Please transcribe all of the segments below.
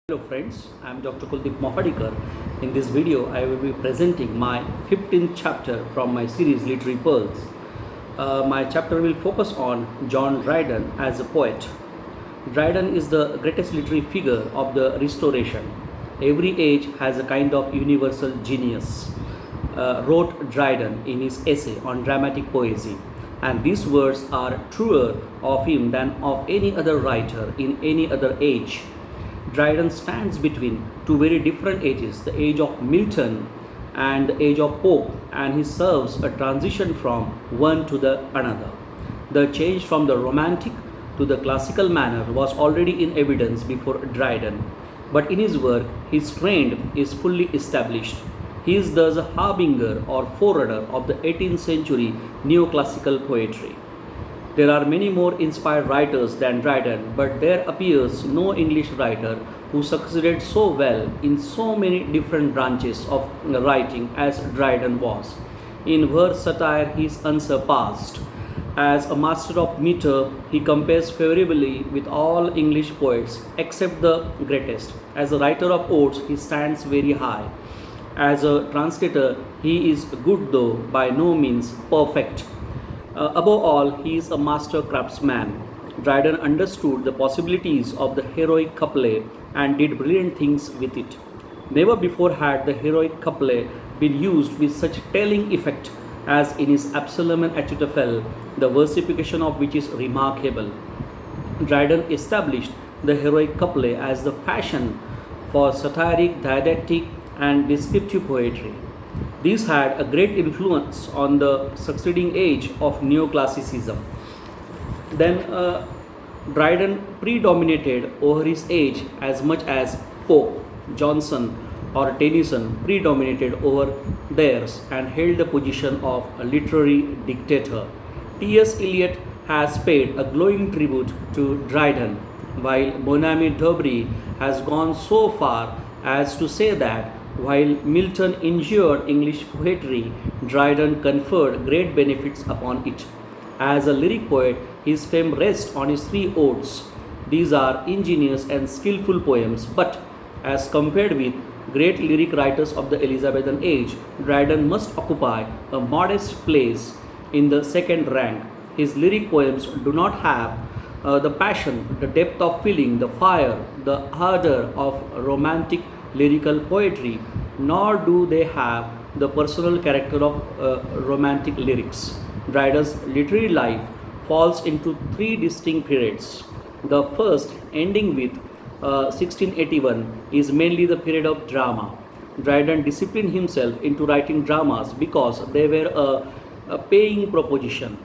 Hello friends, I am Dr. Kuldeep Mohadikar. In this video, I will be presenting my 15th chapter from my series Literary Pearls. My chapter will focus on John Dryden as a poet. Dryden is the greatest literary figure of the Restoration. Every age has a kind of universal genius, wrote Dryden in his essay on dramatic poesy. And these words are truer of him than of any other writer in any other age. Dryden stands between two very different ages, the age of Milton and the age of Pope, and he serves a transition from one to the another. The change from the romantic to the classical manner was already in evidence before Dryden, but in his work his trend is fully established. He is thus a harbinger or forerunner of the 18th century neoclassical poetry. There are many more inspired writers than Dryden, but there appears no English writer who succeeded so well in so many different branches of writing as Dryden was. In verse satire, he is unsurpassed. As a master of meter, he compares favorably with all English poets except the greatest. As a writer of odes, he stands very high. As a translator, he is good though by no means perfect. Above all, he is a master craftsman. Dryden understood the possibilities of the heroic couplet and did brilliant things with it. Never before had the heroic couplet been used with such telling effect as in his Absalom and Achitophel, the versification of which is remarkable. Dryden established the heroic couplet as the fashion for satiric, didactic, and descriptive poetry. These had a great influence on the succeeding age of neoclassicism. Then Dryden predominated over his age as much as Pope, Johnson, or Tennyson predominated over theirs and held the position of a literary dictator. T.S. Eliot has paid a glowing tribute to Dryden, while Bonamy Dobry has gone so far as to say that while Milton injured English poetry, Dryden conferred great benefits upon it. As a lyric poet, his fame rests on his three odes. These are ingenious and skillful poems, but as compared with great lyric writers of the Elizabethan age, Dryden must occupy a modest place in the second rank. His lyric poems do not have the passion, the depth of feeling, the fire, the ardor of romantic lyrical poetry, nor do they have the personal character of romantic lyrics. Dryden's literary life falls into three distinct periods. The first, ending with 1681, is mainly the period of drama. Dryden disciplined himself into writing dramas because they were a paying proposition.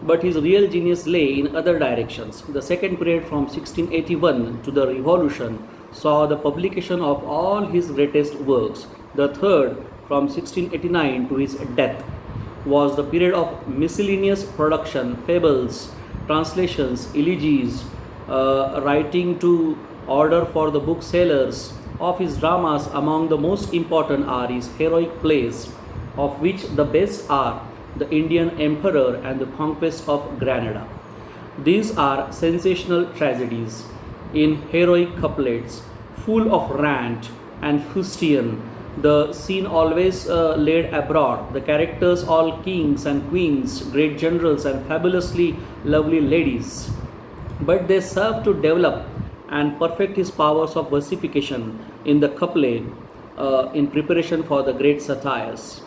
But his real genius lay in other directions. The second period, from 1681 to the Revolution, saw the publication of all his greatest works. The third, from 1689 to his death, was the period of miscellaneous production, fables, translations, elegies, writing to order for the booksellers. Of his dramas, among the most important are his heroic plays, of which the best are The Indian Emperor and the Conquest of Granada. These are sensational tragedies in heroic couplets, full of rant and fustian. The scene always laid abroad, the characters all kings and queens, great generals, and fabulously lovely ladies. But they serve to develop and perfect his powers of versification in the couplet in preparation for the great satires.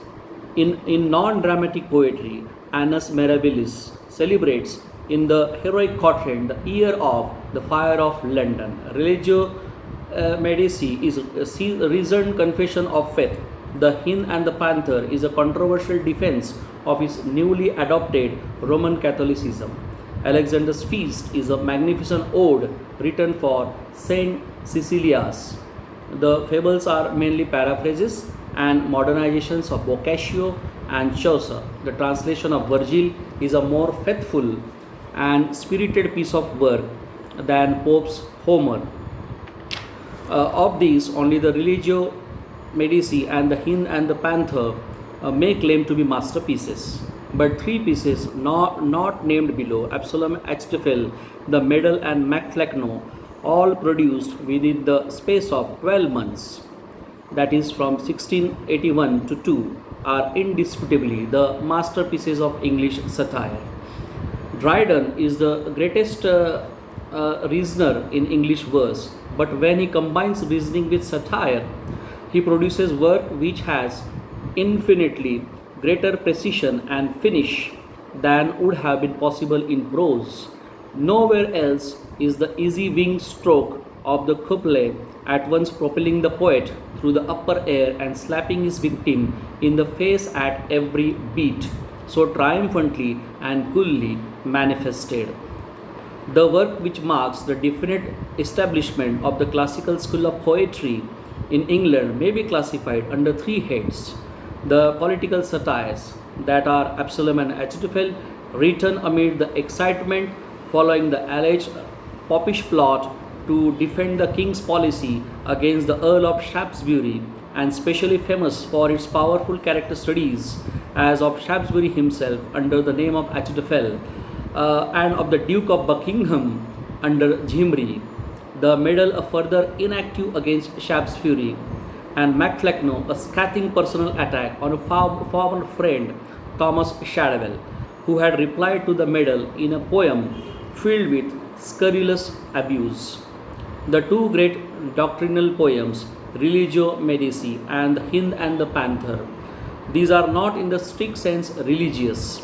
In non-dramatic poetry, Annus Mirabilis celebrates in the heroic quatrain the year of the fire of London. Religio Medici is a reasoned confession of faith. The Hind and the Panther is a controversial defense of his newly adopted Roman Catholicism. Alexander's Feast is a magnificent ode written for Saint Cecilius. The fables are mainly paraphrases and modernizations of Boccaccio and Chaucer. The translation of Virgil is a more faithful and spirited piece of work than Pope's Homer. Of these, only the Religio Medici and the Hind and the Panther may claim to be masterpieces. But three pieces not named below, Absalom, Achitophel, the Medal, and Macflacno, all produced within the space of 12 months, that is from 1681 to 2, are indisputably the masterpieces of English satire. Dryden is the greatest reasoner in English verse, but when he combines reasoning with satire, he produces work which has infinitely greater precision and finish than would have been possible in prose. Nowhere else is the easy wing stroke of the couplet at once propelling the poet through the upper air and slapping his victim in the face at every beat, so triumphantly and coolly manifested. The work which marks the definite establishment of the classical school of poetry in England may be classified under three heads: the political satires, that are Absalom and Achitophel, written amid the excitement following the alleged popish plot to defend the king's policy against the Earl of Shaftesbury, and specially famous for its powerful character studies as of Shaftesbury himself under the name of Achitophel, and of the Duke of Buckingham under Jimri. The medal a further inactive against Shaftesbury, and MacFlecknoe a scathing personal attack on a former friend, Thomas Shadwell, who had replied to the medal in a poem filled with scurrilous abuse. The two great doctrinal poems, Religio Medici and The Hind and the Panther, these are not in the strict sense religious.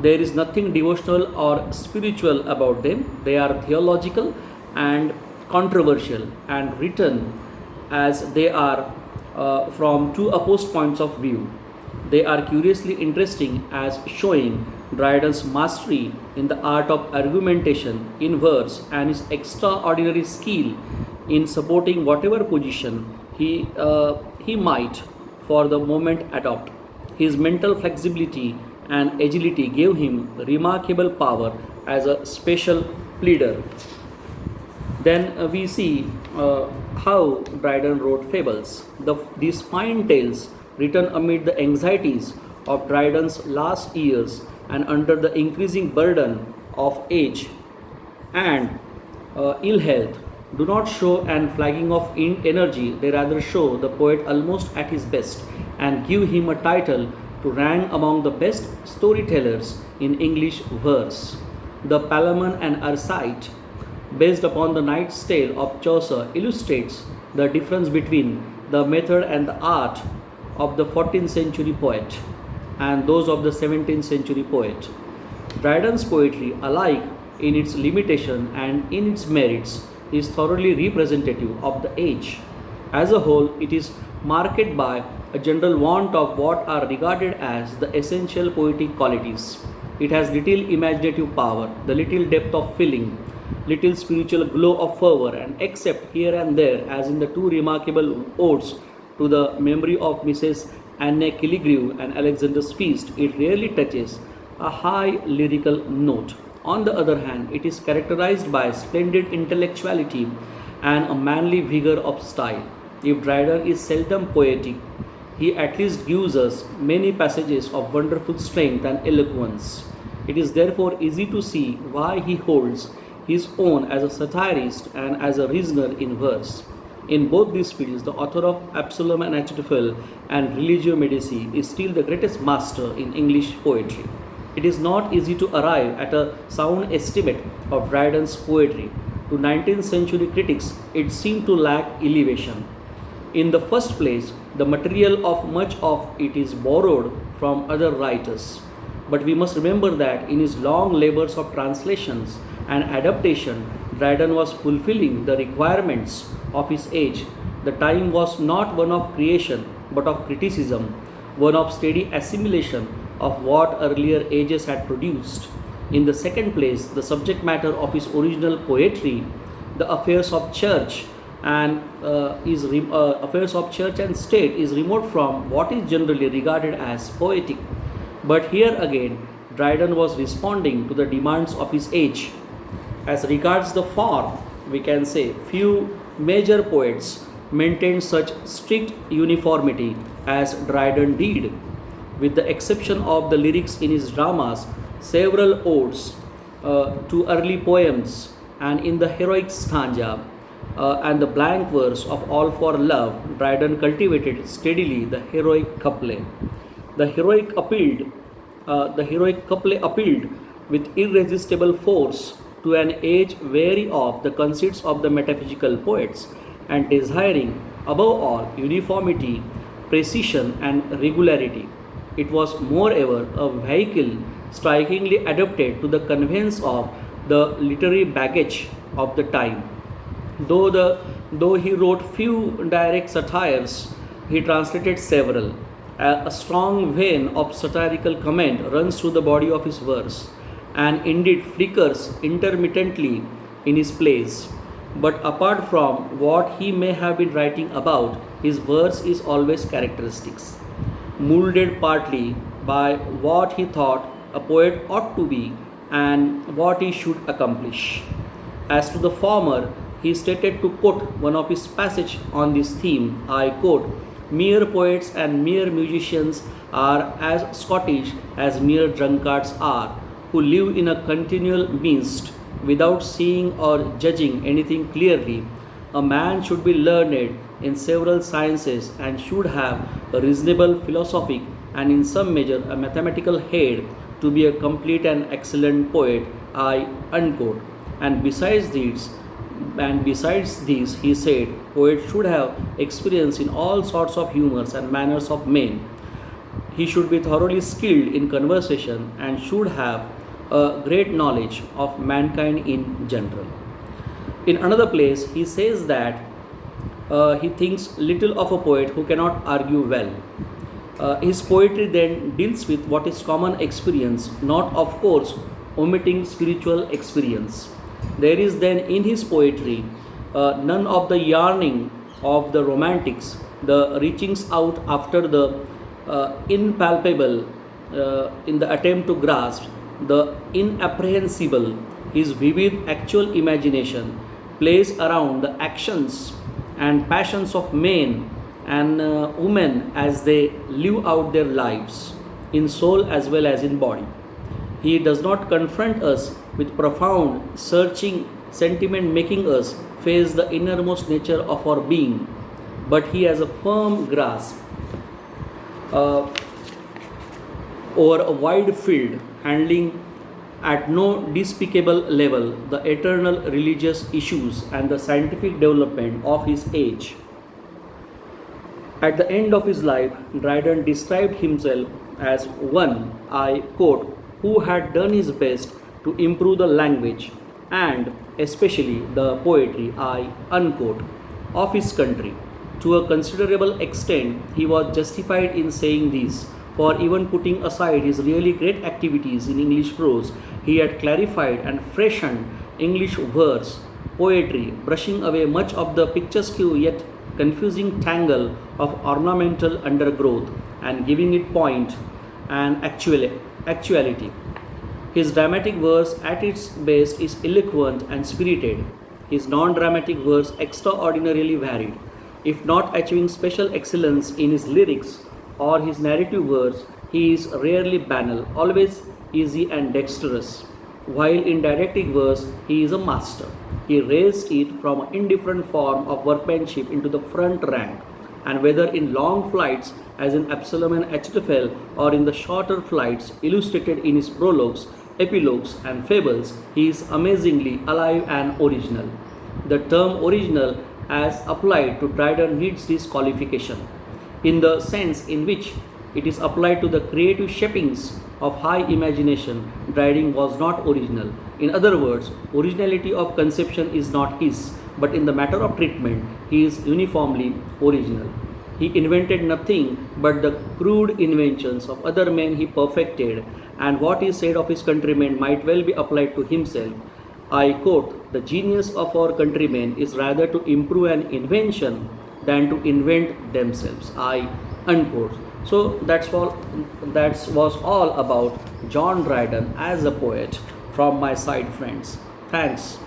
There is nothing devotional or spiritual about them. They are theological and controversial, and written as they are from two opposed points of view. They are curiously interesting as showing Dryden's mastery in the art of argumentation in verse and his extraordinary skill in supporting whatever position he might for the moment adopt. His mental flexibility and agility gave him remarkable power as a special pleader. Then we see how Dryden wrote fables. These fine tales, written amid the anxieties of Dryden's last years and under the increasing burden of age and ill health, do not show an flagging of energy. They rather show the poet almost at his best and give him a title to rank among the best storytellers in English verse. The Palamon and Arcite, based upon the Knight's Tale of Chaucer, illustrates the difference between the method and the art of the 14th century poet and those of the 17th century poet. Dryden's poetry, alike in its limitation and in its merits, is thoroughly representative of the age. As a whole, it is marked by a general want of what are regarded as the essential poetic qualities. It has little imaginative power, the little depth of feeling, little spiritual glow of fervor, and except here and there, as in the two remarkable odes to the memory of Mrs. Anne Killigrew and Alexander's Feast, it rarely touches a high lyrical note. On the other hand, it is characterized by splendid intellectuality and a manly vigor of style. If Dryden is seldom poetic, he at least gives us many passages of wonderful strength and eloquence. It is therefore easy to see why he holds his own as a satirist and as a reasoner in verse. In both these fields, the author of Absalom and Achitophel and Religio Medici is still the greatest master in English poetry. It is not easy to arrive at a sound estimate of Dryden's poetry. To 19th century critics, it seemed to lack elevation. In the first place, the material of much of it is borrowed from other writers. But we must remember that in his long labors of translations and adaptation, Dryden was fulfilling the requirements of his age. The time was not one of creation but of criticism, one of steady assimilation of what earlier ages had produced. In the second place, the subject matter of his original poetry, the affairs of church and affairs of church and state, is remote from what is generally regarded as poetic. But here again, Dryden was responding to the demands of his age. As regards the form, we can say few major poets maintained such strict uniformity as Dryden did. With the exception of the lyrics in his dramas, several odes to early poems, and in the heroic stanza, and the blank verse of All for Love, Dryden cultivated steadily the heroic couplet. The heroic couplet appealed with irresistible force to an age weary of the conceits of the metaphysical poets and desiring, above all, uniformity, precision, and regularity. It was, moreover, a vehicle strikingly adapted to the conveyance of the literary baggage of the time. Though he wrote few direct satires, he translated several. A strong vein of satirical comment runs through the body of his verse, and indeed flickers intermittently in his plays. But apart from what he may have been writing about, his verse is always characteristics, molded partly by what he thought a poet ought to be and what he should accomplish. As to the former, he stated, to quote one of his passages on this theme, I quote, mere poets and mere musicians are as Scottish as mere drunkards are, who live in a continual mist without seeing or judging anything clearly. A man should be learned in several sciences and should have a reasonable philosophic and in some measure a mathematical head to be a complete and excellent poet. I unquote. And besides these, he said, poets should have experience in all sorts of humors and manners of men. He should be thoroughly skilled in conversation and should have a great knowledge of mankind in general. In another place, he says that he thinks little of a poet who cannot argue well. His poetry then deals with what is common experience, not of course omitting spiritual experience. There is then in his poetry none of the yearning of the romantics, the reachings out after the impalpable in the attempt to grasp the inapprehensible. His vivid actual imagination plays around the actions and passions of men and women as they live out their lives, in soul as well as in body. He does not confront us with profound, searching sentiment making us face the innermost nature of our being, but he has a firm grasp uh, over a wide field, handling at no despicable level the eternal religious issues and the scientific development of his age. At the end of his life, Dryden described himself as one, I quote, who had done his best to improve the language and especially the poetry, I unquote, of his country. To a considerable extent, he was justified in saying this, for even putting aside his really great activities in English prose, he had clarified and freshened English verse, poetry, brushing away much of the picturesque yet confusing tangle of ornamental undergrowth and giving it point and actuality. His dramatic verse at its best is eloquent and spirited. His non-dramatic verse extraordinarily varied. If not achieving special excellence in his lyrics or his narrative verse, he is rarely banal, always easy and dexterous. While in didactic verse, he is a master. He raised it from an indifferent form of workmanship into the front rank, and whether in long flights as in Absalom and Achitophel or in the shorter flights illustrated in his prologues, epilogues and fables, he is amazingly alive and original. The term original as applied to Dryden needs this qualification, in the sense in which it is applied to the creative shapings of high imagination. Dryden was not original. In other words, originality of conception is not his, but in the matter of treatment, he is uniformly original. He invented nothing but the crude inventions of other men he perfected, and what he said of his countrymen might well be applied to himself. I quote, the genius of our countrymen is rather to improve an invention than to invent themselves. I unquote. So that was all about John Dryden as a poet from my side, friends. Thanks.